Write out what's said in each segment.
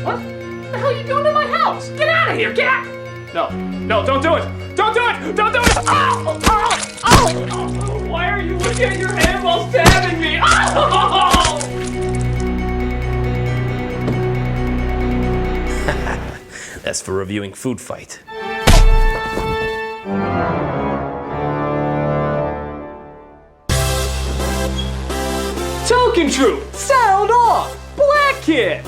What the hell are you doing in my house? Get out of here, get out! No, don't do it! Don't do it! Don't do it! Ow! Ow! Ow! Why are you looking at your hand while stabbing me? Ow! That's for reviewing Food Fight. Token Troop! Sound off! Black Kid!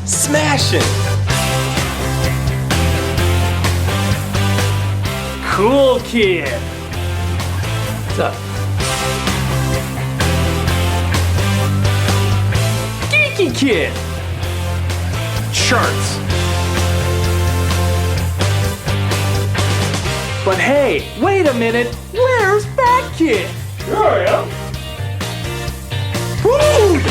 Smashing! Cool Kid! What's up? Geeky Kid! Charts! But hey, wait a minute! Where's Fat Kid? Here I am! Food!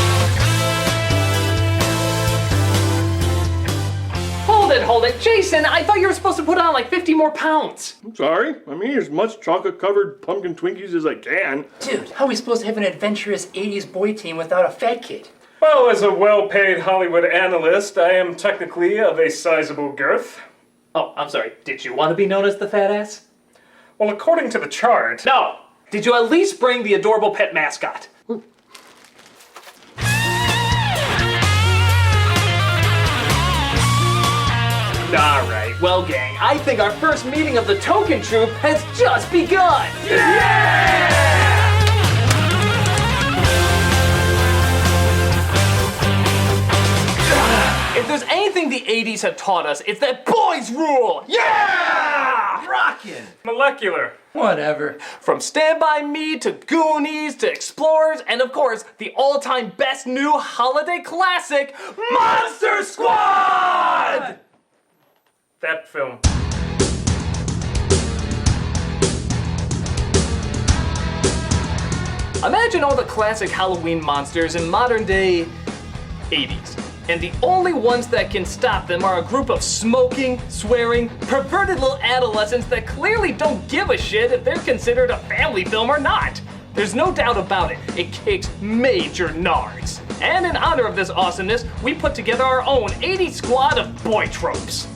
Hold it! Jason, I thought you were supposed to put on like 50 more pounds! I'm sorry. I'm eating as much chocolate-covered pumpkin Twinkies as I can. Dude, how are we supposed to have an adventurous 80s boy team without a fat kid? Well, as a well-paid Hollywood analyst, I am technically of a sizable girth. Oh, I'm sorry. Did you want to be known as the fat ass? Well, according to the chart... No! Did you at least bring the adorable pet mascot? Alright, well gang, I think our first meeting of the Token Troop has just begun! Yeah! If there's anything the 80s have taught us, it's that boys rule! Yeah! Rockin'! Molecular. Whatever. From Stand By Me to Goonies to Explorers, and of course, the all-time best new holiday classic, Monster Squad! That film. Imagine all the classic Halloween monsters in modern day 80s. And the only ones that can stop them are a group of smoking, swearing, perverted little adolescents that clearly don't give a shit if they're considered a family film or not. There's no doubt about it, it kicks major nards. And in honor of this awesomeness, we put together our own 80s squad of boy tropes.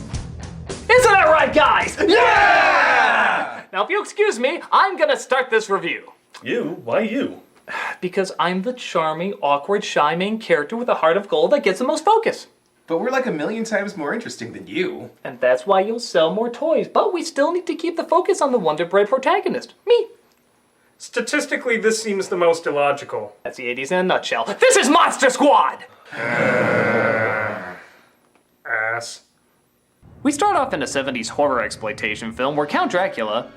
Isn't that right, guys? Yeah! Now, if you excuse me, I'm gonna start this review. You? Why you? Because I'm the charming, awkward, shy main character with a heart of gold that gets the most focus. But we're like a million times more interesting than you. And that's why you'll sell more toys, but we still need to keep the focus on the Wonder Bread protagonist, me. Statistically, this seems the most illogical. That's the 80s in a nutshell. This is Monster Squad! Ass. We start off in a 70s horror exploitation film where Count Dracula,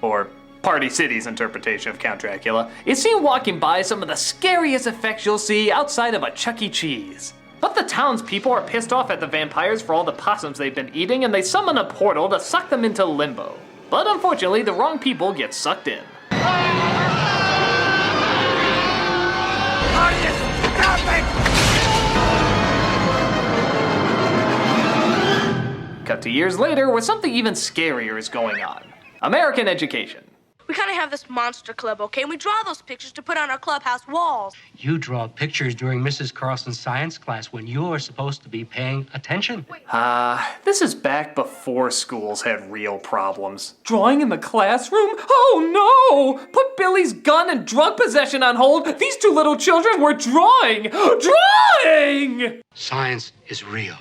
or Party City's interpretation of Count Dracula, is seen walking by some of the scariest effects you'll see outside of a Chuck E. Cheese. But the townspeople are pissed off at the vampires for all the possums they've been eating, and they summon a portal to suck them into limbo. But unfortunately, the wrong people get sucked in. Cut to years later, where something even scarier is going on. American education. We kind of have this monster club, okay? And we draw those pictures to put on our clubhouse walls. You draw pictures during Mrs. Carlson's science class when you're supposed to be paying attention. This is back before schools had real problems. Drawing in the classroom? Oh no! Put Billy's gun and drug possession on hold. These two little children were drawing! Drawing! Science is real.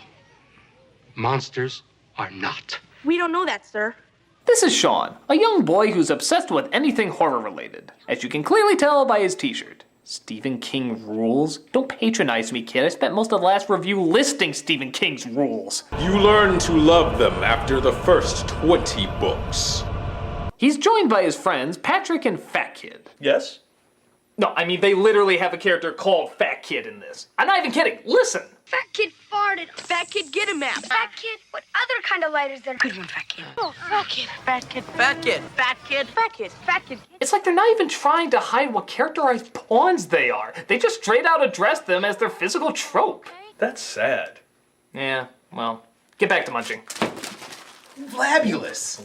Monsters are not. We don't know that, sir. This is Sean, a young boy who's obsessed with anything horror-related. As you can clearly tell by his t-shirt. Stephen King rules? Don't patronize me, kid. I spent most of the last review listing Stephen King's rules. You learn to love them after the first 20 books. He's joined by his friends, Patrick and Fat Kid. Yes? No, I mean, they literally have a character called Fat Kid in this. I'm not even kidding. Listen. Fat kid farted. Fat kid, get a map. Fat kid, what other kind of lighters there? Good one, fat kid. Oh, fat kid. Fat kid. Fat kid. Fat kid. Fat kid. Fat kid. It's like they're not even trying to hide what characterized pawns they are. They just straight out address them as their physical trope. That's sad. Yeah, well, get back to munching. Fabulous.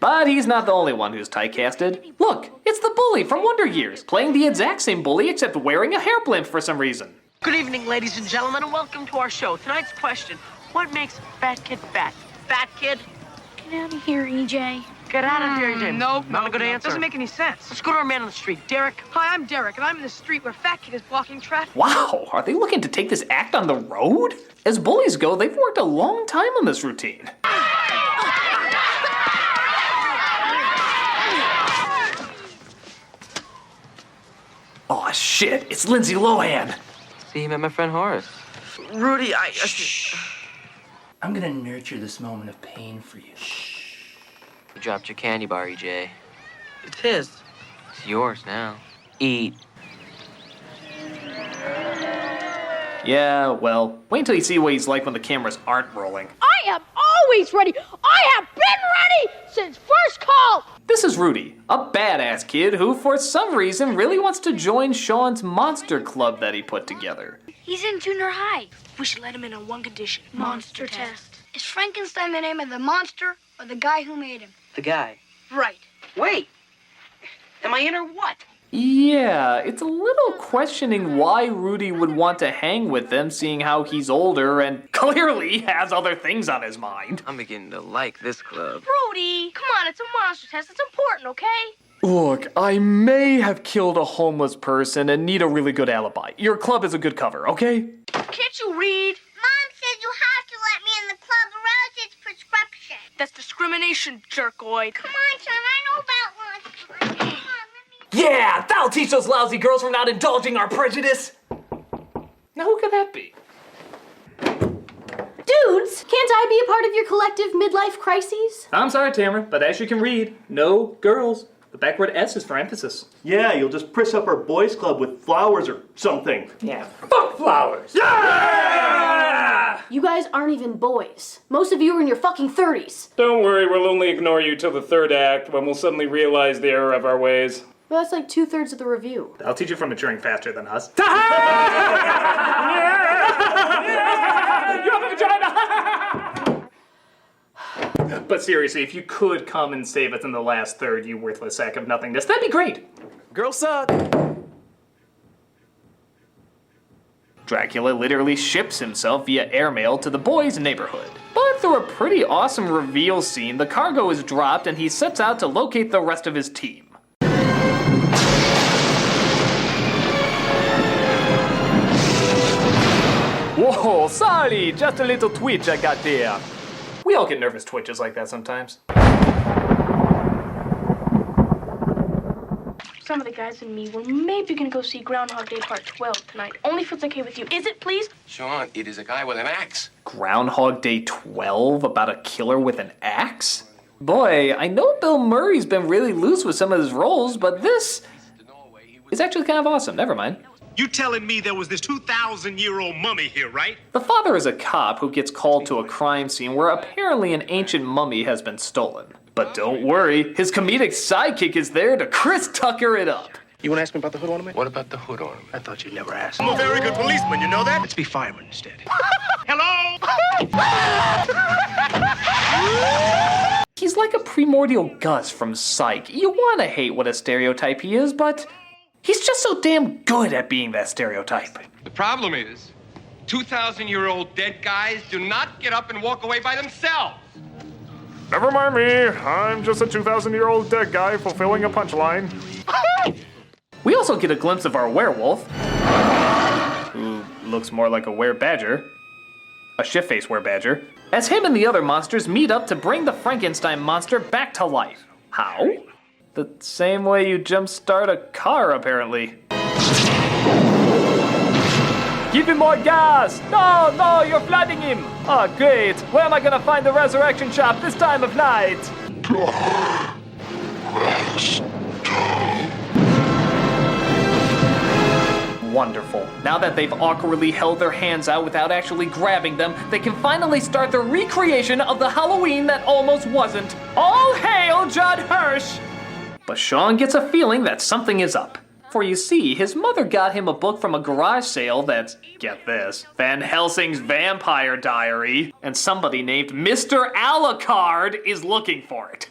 But he's not the only one who's typecasted. Look, it's the bully from Wonder Years, playing the exact same bully except wearing a hair blimp for some reason. Good evening, ladies and gentlemen, and welcome to our show. Tonight's question, what makes a fat kid fat? Fat kid? Get out of here, EJ. Get out of here, EJ. Nope. Not a good answer. Doesn't make any sense. Let's go to our man on the street, Derek. Hi, I'm Derek, and I'm in the street where Fat Kid is blocking traffic. Wow, are they looking to take this act on the road? As bullies go, they've worked a long time on this routine. Aw, shit, it's Lindsay Lohan. See, you met my friend Horace. Rudy, I'm gonna nurture this moment of pain for you. You dropped your candy bar, EJ. It's his. It's yours now. Eat. Yeah, well, wait until you see what he's like when the cameras aren't rolling. I am always ready. I have been ready since first call. This is Rudy, a badass kid who, for some reason, really wants to join Sean's monster club that he put together. He's in junior high. We should let him in on one condition. Monster test. Is Frankenstein the name of the monster or the guy who made him? The guy. Right. Wait. Am I in or what? Yeah, it's a little questioning why Rudy would want to hang with them, seeing how he's older and clearly has other things on his mind. I'm beginning to like this club. Rudy, come on, it's a monster test. It's important, okay? Look, I may have killed a homeless person and need a really good alibi. Your club is a good cover, okay? Can't you read? Mom says you have to let me in the club or else it's prescription. That's discrimination, jerkoid. Come on, son, I know about lunch. Yeah, that'll teach those lousy girls from not indulging our prejudice. Now who could that be? Dudes, can't I be a part of your collective midlife crises? I'm sorry, Tamara, but as you can read, no girls. The backward S is for emphasis. Yeah, you'll just priss up our boys' club with flowers or something. Yeah, fuck flowers. Yeah! You guys aren't even boys. Most of you are in your fucking 30s. Don't worry, we'll only ignore you till the third act when we'll suddenly realize the error of our ways. Well, that's like 2/3 of the review. I'll teach you from maturing faster than us. But seriously, if you could come and save us in the last third, you worthless sack of nothingness, that'd be great. Girls suck. Dracula literally ships himself via airmail to the boys' neighborhood. But through a pretty awesome reveal scene, the cargo is dropped and he sets out to locate the rest of his team. Whoa, sorry, just a little twitch I got there. We all get nervous twitches like that sometimes. Some of the guys and me were maybe gonna go see Groundhog Day Part 12 tonight. Only if it's okay with you. Is it, please? Sean, it is a guy with an axe. Groundhog Day 12 about a killer with an axe? Boy, I know Bill Murray's been really loose with some of his roles, but this is actually kind of awesome. Never mind. You telling me there was this 2,000-year-old mummy here, right? The father is a cop who gets called to a crime scene where apparently an ancient mummy has been stolen. But don't worry, his comedic sidekick is there to Chris Tucker it up. You want to ask me about the hood ornament? What about the hood ornament? I thought you'd never ask. I'm a very good policeman, you know that? Let's be firemen instead. Hello? He's like a primordial Gus from Psych. You want to hate what a stereotype he is, but he's just so damn good at being that stereotype. The problem is, 2,000-year-old dead guys do not get up and walk away by themselves. Never mind me. I'm just a 2,000-year-old dead guy fulfilling a punchline. We also get a glimpse of our werewolf, who looks more like a were-badger, a shit-faced were-badger, as him and the other monsters meet up to bring the Frankenstein monster back to life. How? The same way you jumpstart a car, apparently. Give him more gas! No, you're flooding him! Oh, great. Where am I gonna find the resurrection shop this time of night? Wonderful. Now that they've awkwardly held their hands out without actually grabbing them, they can finally start the recreation of the Halloween that almost wasn't. All hail Judd Hirsch! But Sean gets a feeling that something is up. For you see, his mother got him a book from a garage sale that's, get this, Van Helsing's Vampire Diary, and somebody named Mr. Alucard is looking for it.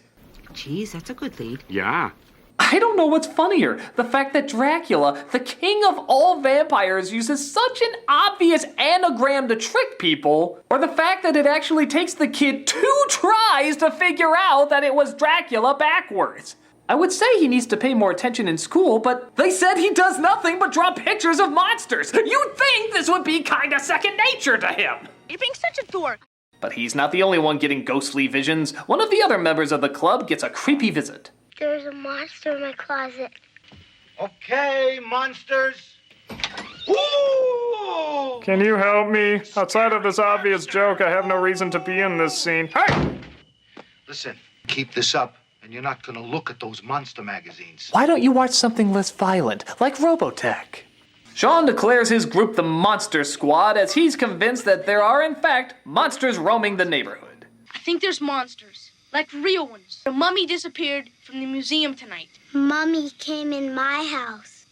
Geez, that's a good lead. Yeah. I don't know what's funnier, the fact that Dracula, the king of all vampires, uses such an obvious anagram to trick people, or the fact that it actually takes the kid 2 tries to figure out that it was Dracula backwards. I would say he needs to pay more attention in school, but they said he does nothing but draw pictures of monsters. You'd think this would be kinda second nature to him. You're being such a dork. But he's not the only one getting ghostly visions. One of the other members of the club gets a creepy visit. There's a monster in my closet. Okay, monsters. Ooh! Can you help me? Outside of this obvious joke, I have no reason to be in this scene. Hey! Listen, keep this up, and you're not gonna look at those monster magazines. Why don't you watch something less violent, like Robotech? Sean declares his group the Monster Squad as he's convinced that there are, in fact, monsters roaming the neighborhood. I think there's monsters, like real ones. The mummy disappeared from the museum tonight. Mummy came in my house.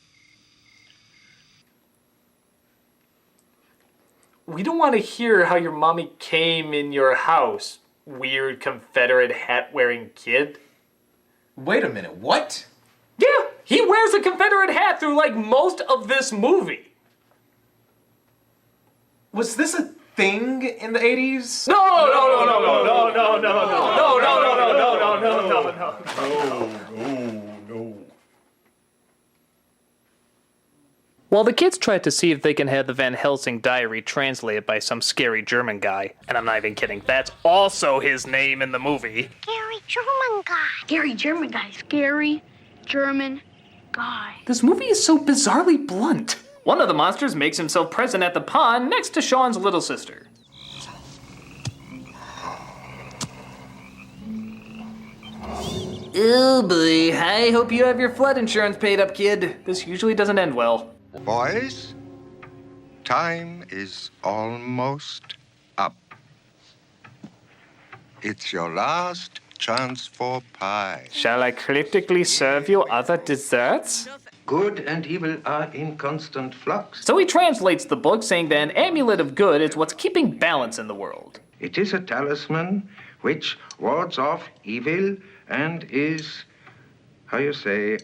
We don't want to hear how your mommy came in your house, weird Confederate hat-wearing kid. Wait a minute, what? Yeah, he wears a Confederate hat through, like, most of this movie. Was this a thing in the 80s? No. While the kids try to see if they can have the Van Helsing diary translated by some scary German guy, and I'm not even kidding, that's also his name in the movie. Scary German guy. Scary German guy. Scary German guy. This movie is so bizarrely blunt. One of the monsters makes himself present at the pond next to Sean's little sister. Oh boy, I hope you have your flood insurance paid up, kid. This usually doesn't end well. Boys, time is almost up. It's your last chance for pie. Shall I cryptically serve you other desserts? Good and evil are in constant flux. So he translates the book, saying that an amulet of good is what's keeping balance in the world. It is a talisman which wards off evil and is, how you say,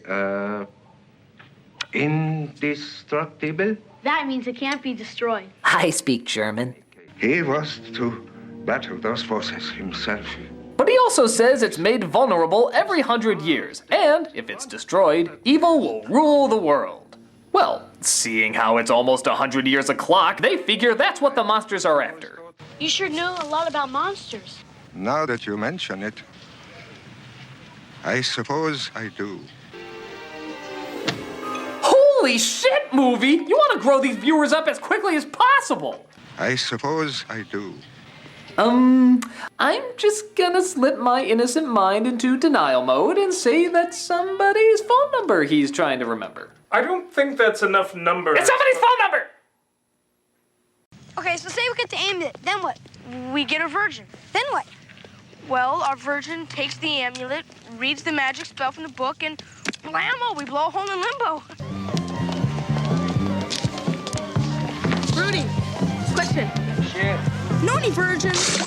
indestructible. That means it can't be destroyed. I speak German. He was to battle those forces himself. But he also says it's made vulnerable every 100 years, and if it's destroyed, evil will rule the world. Well, seeing how it's almost 100 years a clock, they figure that's what the monsters are after. You sure know a lot about monsters. Now that you mention it, I suppose I do. Holy shit, movie! You want to grow these viewers up as quickly as possible! I suppose I do. I'm just gonna slip my innocent mind into denial mode and say that's somebody's phone number he's trying to remember. I don't think that's enough numbers. It's somebody's phone number! Okay, so say we get the amulet, then what? We get a virgin. Then what? Well, our virgin takes the amulet, reads the magic spell from the book, and blammo, we blow a hole in limbo. Rudy, question. Shit. Know any virgins?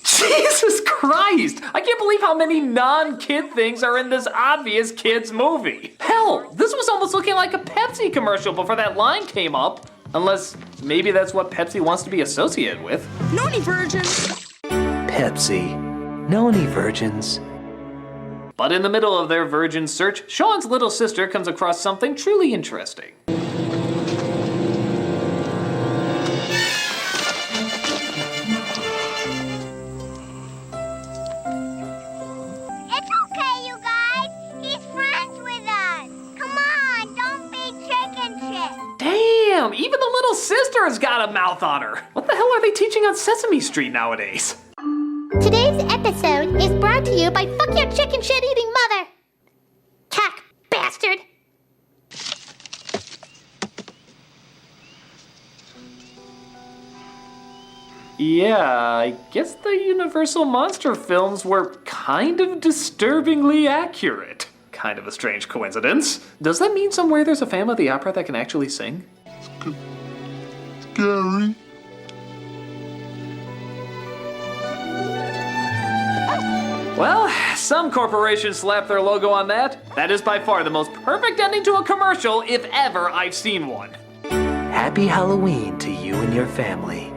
Jesus Christ! I can't believe how many non-kid things are in this obvious kid's movie. Hell, this was almost looking like a Pepsi commercial before that line came up. Unless, maybe that's what Pepsi wants to be associated with. Know any virgins? Pepsi. Know any virgins? But in the middle of their virgin search, Sean's little sister comes across something truly interesting. It's okay, you guys. He's friends with us. Come on, don't be chicken shit. Damn, even the little sister has got a mouth on her. What the hell are they teaching on Sesame Street nowadays? Today's episode is brought to you by Fuck Your Chicken Shit Eating Mother. Cack, bastard. Yeah, I guess the Universal Monster films were kind of disturbingly accurate. Kind of a strange coincidence. Does that mean somewhere there's a Phantom of the Opera that can actually sing? Scary. Well, some corporations slap their logo on that. That is by far the most perfect ending to a commercial, if ever I've seen one. Happy Halloween to you and your family.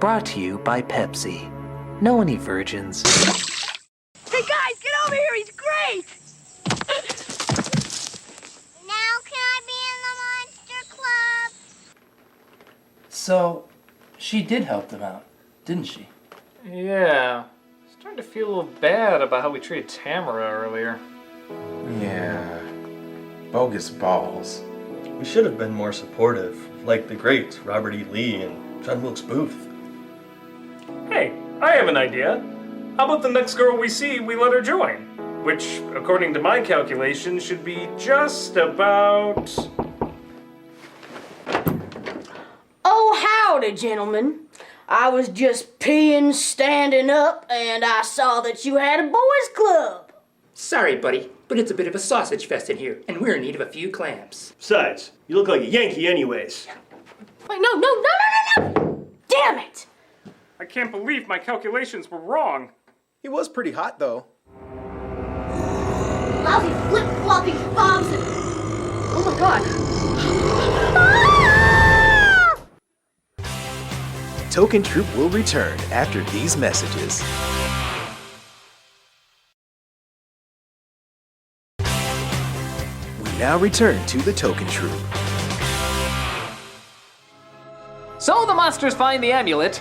Brought to you by Pepsi. Know any virgins? Hey guys, get over here, he's great! Now can I be in the Monster Club? So, she did help them out, didn't she? Yeah. Starting to feel a little bad about how we treated Tamara earlier. Yeah. Bogus balls. We should have been more supportive, like the great Robert E. Lee and John Wilkes Booth. Hey, I have an idea. How about the next girl we see, we let her join? Which, according to my calculations, should be just about... Oh, howdy, gentlemen. I was just peeing, standing up, and I saw that you had a boys' club. Sorry, buddy, but it's a bit of a sausage fest in here, and we're in need of a few clamps. Besides, you look like a Yankee anyways. Wait, no! Damn it! I can't believe my calculations were wrong. He was pretty hot, though. Lousy flip-flopping fobs and... Oh my god. Token Troop will return after these messages. We now return to the Token Troop. So the monsters find the amulet,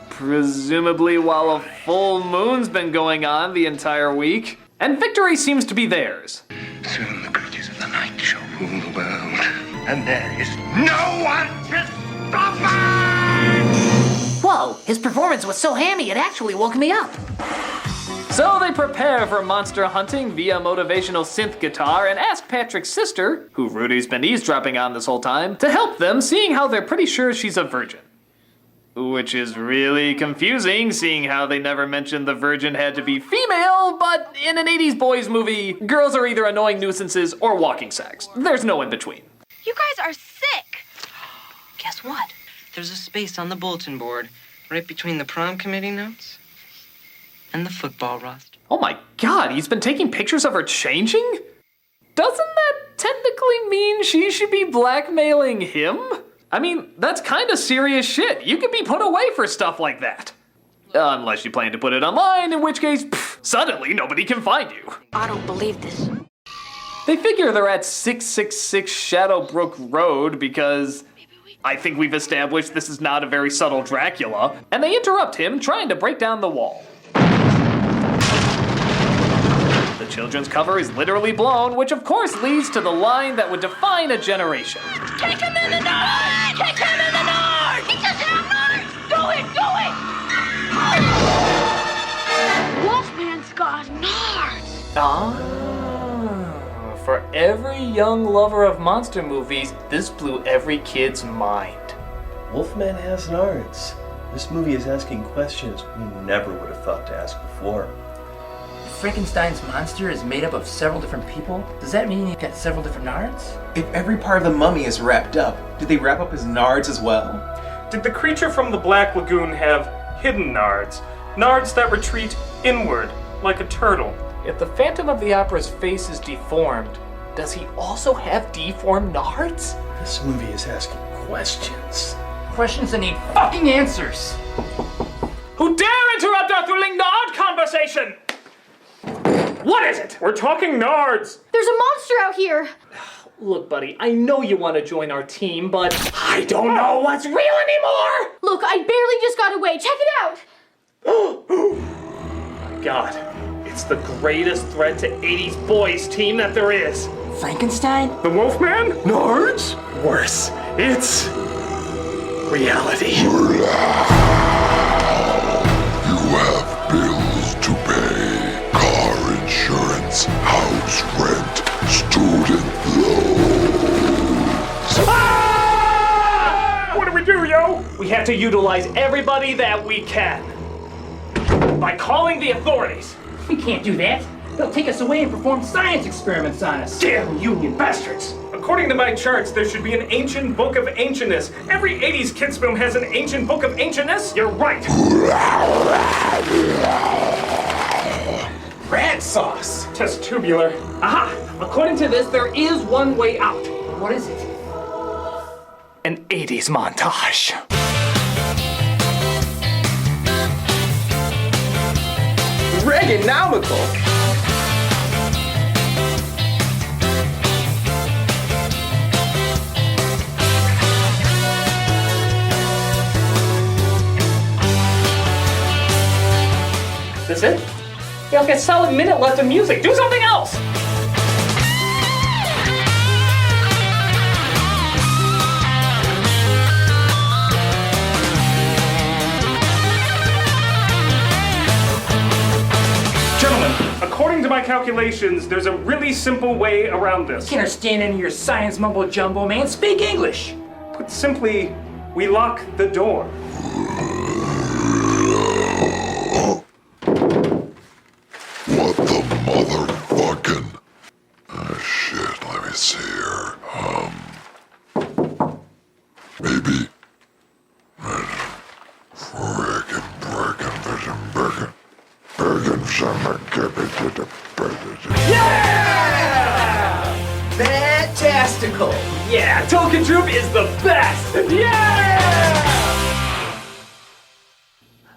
presumably while a full moon's been going on the entire week, and victory seems to be theirs. Soon the creatures of the night shall rule the world, and there is no one to stop us! Whoa, his performance was so hammy it actually woke me up. So they prepare for monster hunting via motivational synth guitar and ask Patrick's sister, who Rudy's been eavesdropping on this whole time, to help them, seeing how they're pretty sure she's a virgin. Which is really confusing, seeing how they never mentioned the virgin had to be female, but in an 80s boys movie, girls are either annoying nuisances or walking sex. There's no in between. You guys are sick. Guess what? There's a space on the bulletin board, right between the prom committee notes and the football roster. Oh my god, he's been taking pictures of her changing? Doesn't that technically mean she should be blackmailing him? I mean, that's kind of serious shit. You could be put away for stuff like that. Unless you plan to put it online, in which case, suddenly nobody can find you. I don't believe this. They figure they're at 666 Shadowbrook Road because I think we've established this is not a very subtle Dracula, and they interrupt him trying to break down the wall. The children's cover is literally blown, which of course leads to the line that would define a generation. Kick him in the nuts! Kick him in the nuts! He doesn't have nuts! Do it! Wolfman's got nards! For every young lover of monster movies, this blew every kid's mind. Wolfman has nards. This movie is asking questions we never would have thought to ask before. Frankenstein's monster is made up of several different people. Does that mean he's got several different nards? If every part of the mummy is wrapped up, did they wrap up his nards as well? Did the creature from the Black Lagoon have hidden nards? Nards that retreat inward, like a turtle. If the Phantom of the Opera's face is deformed, does he also have deformed nards? This movie is asking questions. Questions that need fucking answers. Who dare interrupt our thrilling nard conversation? What is it? We're talking nards. There's a monster out here. Look, buddy, I know you want to join our team, but I don't know what's real anymore! Look, I barely just got away. Check it out. Oh my god. It's the greatest threat to 80s boys team that there is. Frankenstein? The Wolfman? Nards? Worse. It's reality. You have bills to pay. Car insurance, house rent, student loans. Ah! What do we do, yo? We have to utilize everybody that we can. By calling the authorities. We can't do that. They'll take us away and perform science experiments on us. Damn union bastards! According to my charts, there should be an ancient book of ancientness. Every 80s kids film has an ancient book of ancientness. You're right. that sauce? Testubular. Aha! According to this, there is one way out. What is it? An 80s montage. Reaganomical. That's it? We have got a solid minute left of music. Do something else! Gentlemen, according to my calculations, there's a really simple way around this. Can't understand any of your science mumbo jumbo, man. Speak English. Put simply, we lock the door. What the motherfucking... shit, let me see here. Maybe... Yeah! Fantastical! Yeah, Token Troop is the best! Yeah!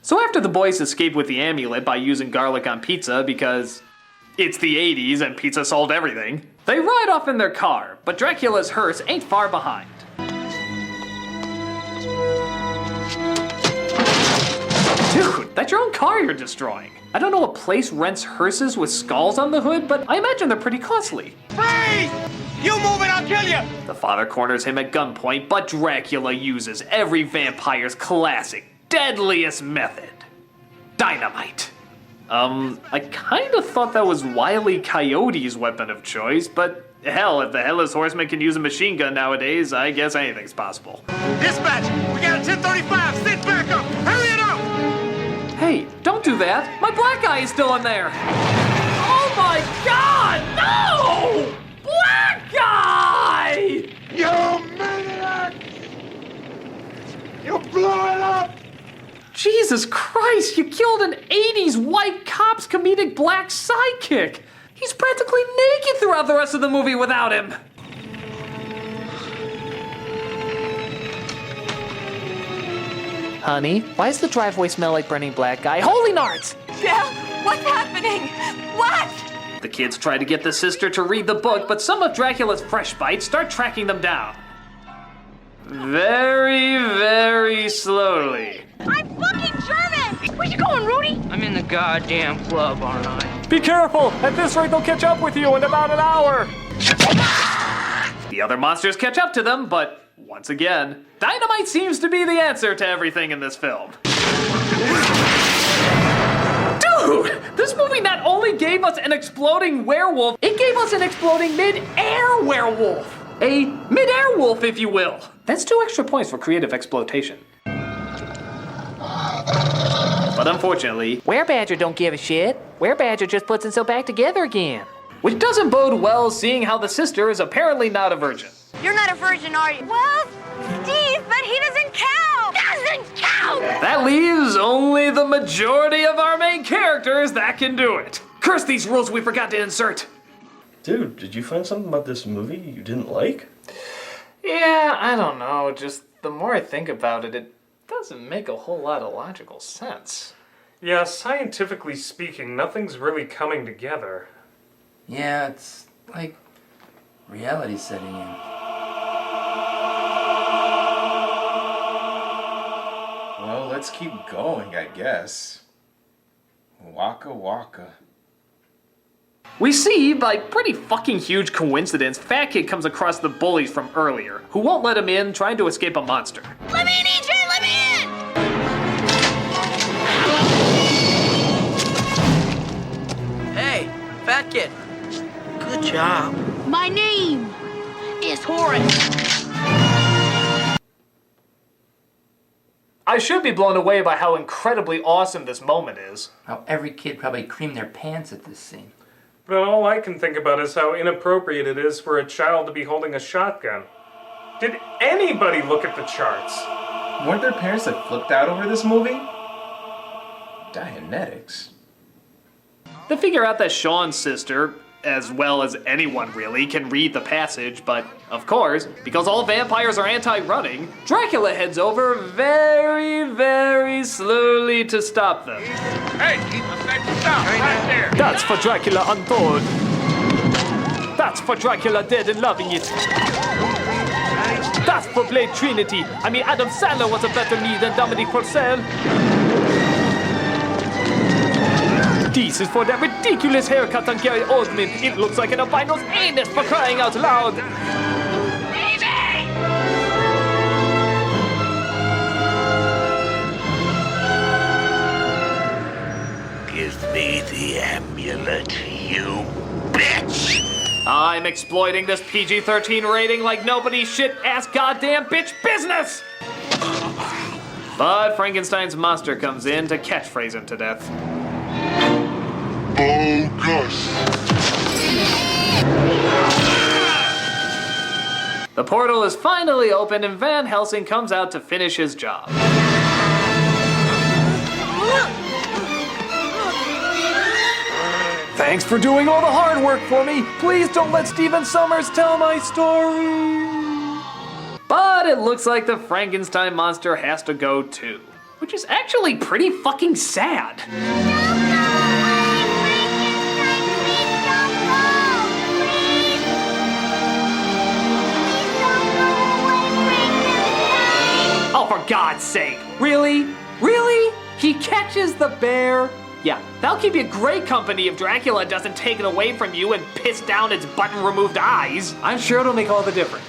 So after the boys escape with the amulet by using garlic on pizza because it's the 80s and pizza solved everything, they ride off in their car, but Dracula's hearse ain't far behind. Dude, that's your own car you're destroying. I don't know a place rents hearses with skulls on the hood, but I imagine they're pretty costly. Freeze! You move it, I'll kill you! The father corners him at gunpoint, but Dracula uses every vampire's classic, deadliest method. Dynamite. I kinda thought that was Wile E. Coyote's weapon of choice, but hell, if the Headless Horseman can use a machine gun nowadays, I guess anything's possible. Dispatch, we got a 1035, sit back up, hurry it up! Hey, don't do that! My black eye is still in there! Oh my god, no! Black eye! You maniac! You blew it up! Jesus Christ, you killed an 80s white cop's comedic black sidekick! He's practically naked throughout the rest of the movie without him! Honey, why does the driveway smell like burning black guy? Holy nards! Jeff, what's happening? What? The kids try to get the sister to read the book, but some of Dracula's fresh bites start tracking them down. Very, very slowly. I'm fucking German! Where you going, Rudy? I'm in the goddamn club, aren't I? Be careful! At this rate, they'll catch up with you in about an hour! The other monsters catch up to them, but once again, dynamite seems to be the answer to everything in this film. Dude! This movie not only gave us an exploding werewolf, it gave us an exploding mid-air werewolf! A mid-air wolf, if you will. That's 2 extra points for creative exploitation. But unfortunately, Werebadger don't give a shit. Werebadger just puts himself back together again. Which doesn't bode well, seeing how the sister is apparently not a virgin. You're not a virgin, are you? Well, Steve, but he doesn't count! Doesn't count! That leaves only the majority of our main characters that can do it. Curse these rules we forgot to insert. Dude, did you find something about this movie you didn't like? Yeah, I don't know. Just the more I think about it, it doesn't make a whole lot of logical sense. Yeah, scientifically speaking, nothing's really coming together. Yeah, it's like reality setting in. Well, let's keep going, I guess. Waka waka. We see, by pretty fucking huge coincidence, Fat Kid comes across the bullies from earlier, who won't let him in, trying to escape a monster. Let me in, EJ! Let me in! Hey, Fat Kid. Good job. My name is Horace. I should be blown away by how incredibly awesome this moment is. How every kid probably creamed their pants at this scene. But all I can think about is how inappropriate it is for a child to be holding a shotgun. Did anybody look at the charts? Weren't their parents that flipped out over this movie? Dianetics. They figure out that Sean's sister, as well as anyone really, can read the passage, but of course, because all vampires are anti-running, Dracula heads over very, very slowly to stop them. Hey, keep them down, right there. That's for Dracula untold. That's for Dracula dead and loving it. That's for Blade Trinity. I mean, Adam Sandler was a better me than Dominic Purcell. This is for that ridiculous haircut on Gary Oldman. It looks like an albino's anus, for crying out loud. Give me the amulet, you bitch! I'm exploiting this PG-13 rating like nobody's shit-ass goddamn bitch business! But Frankenstein's monster comes in to catchphrase him to death. Bogus! The portal is finally open and Van Helsing comes out to finish his job. Thanks for doing all the hard work for me. Please don't let Stephen Sommers tell my story. But it looks like the Frankenstein monster has to go too, which is actually pretty fucking sad. Oh, for God's sake. Really? Really? He catches the bear? Yeah, that'll keep you great company if Dracula doesn't take it away from you and piss down its button-removed eyes. I'm sure it'll make all the difference.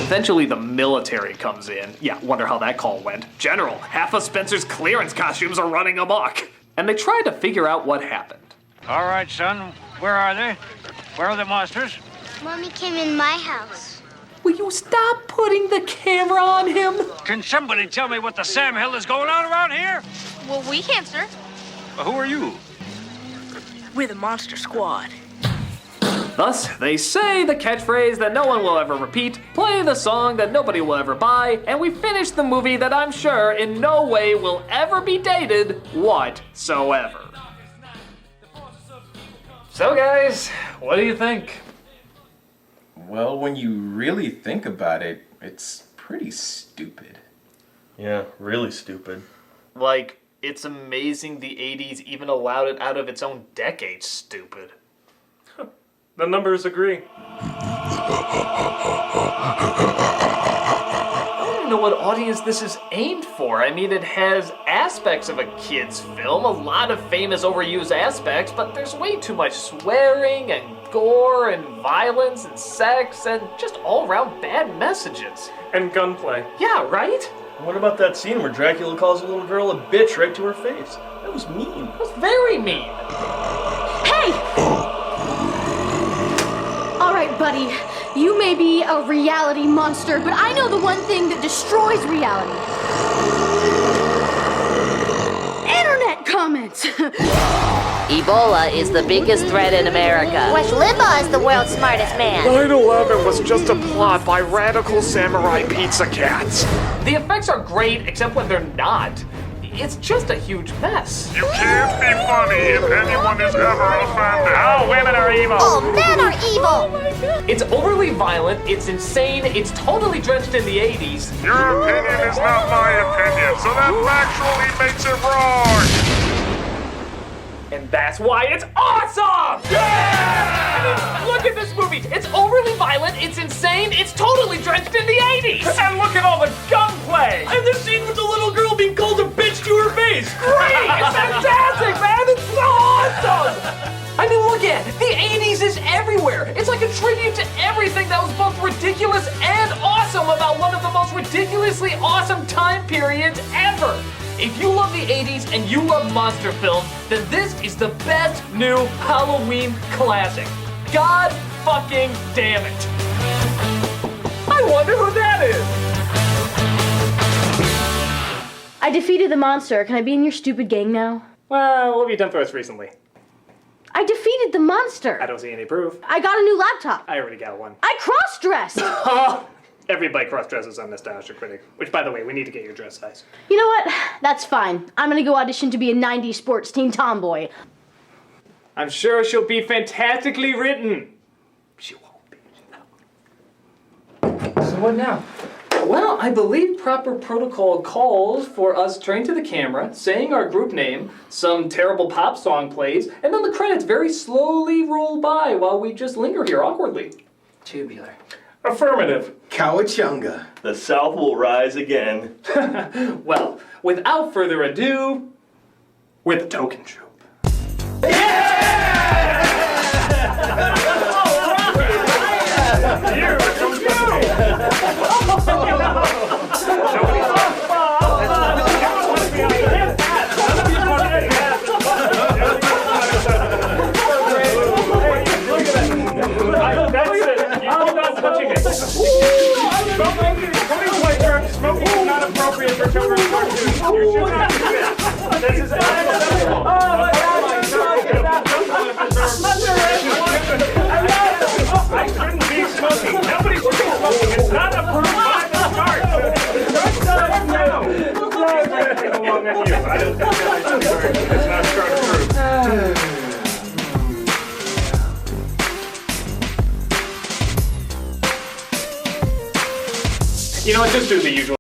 Eventually the military comes in. Yeah, wonder how that call went. General, half of Spencer's clearance costumes are running amok. And they try to figure out what happened. All right, son, where are they? Where are the monsters? Mommy came in my house. Will you stop putting the camera on him? Can somebody tell me what the Sam hell is going on around here? Well, we can't, sir. Who are you? We're the Monster Squad. Thus, they say the catchphrase that no one will ever repeat, play the song that nobody will ever buy, and we finish the movie that I'm sure in no way will ever be dated whatsoever. So guys, what do you think? Well, when you really think about it, it's pretty stupid. Yeah, really stupid. Like, it's amazing the 80s even allowed it out of its own decade, stupid. The numbers agree. I don't even know what audience this is aimed for. I mean, it has aspects of a kid's film, a lot of famous overused aspects, but there's way too much swearing and gore and violence and sex and just all-around bad messages. And gunplay. Yeah, right? What about that scene where Dracula calls a little girl a bitch right to her face? That was mean. That was very mean. Hey! All right, buddy. You may be a reality monster, but I know the one thing that destroys reality. Internet comments. Ebola is the biggest threat in America. Rush Limbaugh is the world's smartest man. 9/11 was just a plot by radical samurai pizza cats. The effects are great, except when they're not. It's just a huge mess. You can't be funny if anyone is ever offended. Oh, women are evil. Oh, men are evil. It's overly violent, it's insane, it's totally drenched in the 80s. Your opinion is not my opinion, so that factually makes it wrong. And that's why it's awesome! Yeah! I mean, look at this movie. It's overly violent, it's insane, it's totally drenched in the 80s. And look at all the gunplay. And the scene with the little girl being called a bitch to her face. Great! It's fantastic, man! It's so awesome! I mean, look at it. The 80s is everywhere. It's like a tribute to everything that was both ridiculous and awesome about one of the most ridiculously awesome time periods ever. If you love the 80s and you love monster films, then this is the best new Halloween classic. God fucking damn it. I wonder who that is. I defeated the monster. Can I be in your stupid gang now? Well, what have you done for us recently? I defeated the monster. I don't see any proof. I got a new laptop. I already got one. I cross-dressed. Everybody cross-dresses on Nostalgia Critic, which, by the way, we need to get your dress size. You know what? That's fine. I'm gonna go audition to be a 90s sports team tomboy. I'm sure she'll be fantastically written. She won't be. So what now? Well, I believe proper protocol calls for us turning to the camera, saying our group name, some terrible pop song plays, and then the credits very slowly roll by while we just linger here awkwardly. Tubular. Affirmative. Cowachunga. The South will rise again. Well, without further ado, we're the Token Troop. Smoking is not appropriate for children's cartoons. You should not do this. This is unacceptable. Oh my God! I shouldn't be smoking. Nobody should be smoking. It's not approved by the start. No. It's belong on you. I don't think that should be wearing. It's not start approved. You know what? Just do the usual.